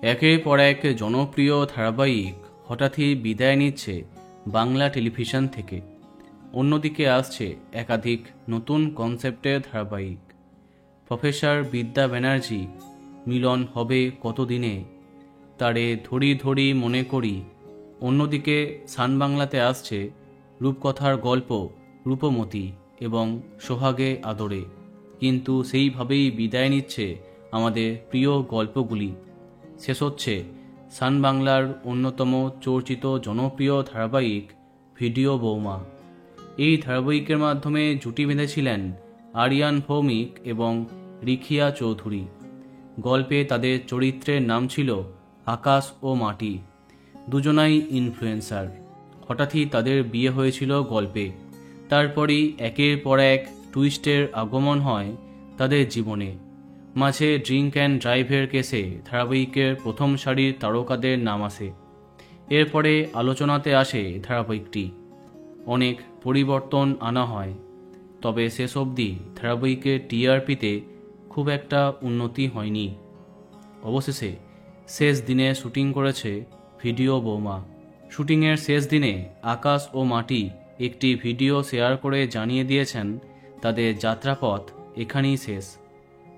একের পর এক জনপ্রিয় ধারাবাহিক হঠাৎই বিদায় নিচ্ছে বাংলা টেলিভিশন থেকে। অন্যদিকে আসছে একাধিক নতুন কনসেপ্টের ধারাবাহিক। প্রফেসর বিদ্যা ব্যানার্জি মিলন হবে কতদিনে, তারে ধরি ধরি মনে করি। অন্যদিকে সান বাংলাতে আসছে রূপকথার গল্প রূপমতী এবং সোহাগে আদরে। কিন্তু সেইভাবেই বিদায় নিচ্ছে আমাদের প্রিয় গল্পগুলি। শেষ হচ্ছে সান বাংলার অন্যতম চর্চিত জনপ্রিয় ধারাবাহিক ভিডিও বৌমা। এই ধারাবাহিকের মাধ্যমে জুটি বেঁধেছিলেন আরিয়ান ভৌমিক এবং রিখিয়া চৌধুরী। গল্পে তাদের চরিত্রের নাম ছিল আকাশ ও মাটি। দুজনাই ইনফ্লুয়েন্সার। হঠাৎই তাদের বিয়ে হয়েছিল গল্পে। তারপরই একের পর এক টুইস্টের আগমন হয় তাদের জীবনে। মাঝে ড্রিঙ্ক অ্যান্ড ড্রাইভের কেসে ধারাবাহিকের প্রথম সারির তারকাদের নাম আসে। এরপরে আলোচনাতে আসে ধারাবাহিকটি। অনেক পরিবর্তন আনা হয়, তবে শেষ অবধি ধারাবাহিকের টিআরপিতে খুব একটা উন্নতি হয়নি। অবশেষে শেষ দিনে শুটিং করেছে ভিডিও বৌমা। শুটিংয়ের শেষ দিনে আকাশ ও মাটি একটি ভিডিও শেয়ার করে জানিয়ে দিয়েছেন তাদের যাত্রাপথ এখানেই শেষ।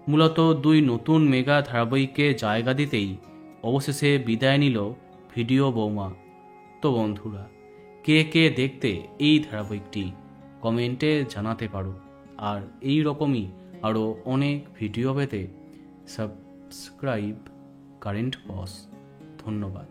মূলত দুই নতুন মেগা ধারাবাহিককে জায়গা দিতেই অবশেষে বিদায় নিল ভিডিও বৌমা। তো বন্ধুরা, কে কে দেখতে এই ধারাবাহিকটি কমেন্টে জানাতে পারো। আর এই রকমই আরও অনেক ভিডিও পেতে সাবস্ক্রাইব কারেন্ট বস। ধন্যবাদ।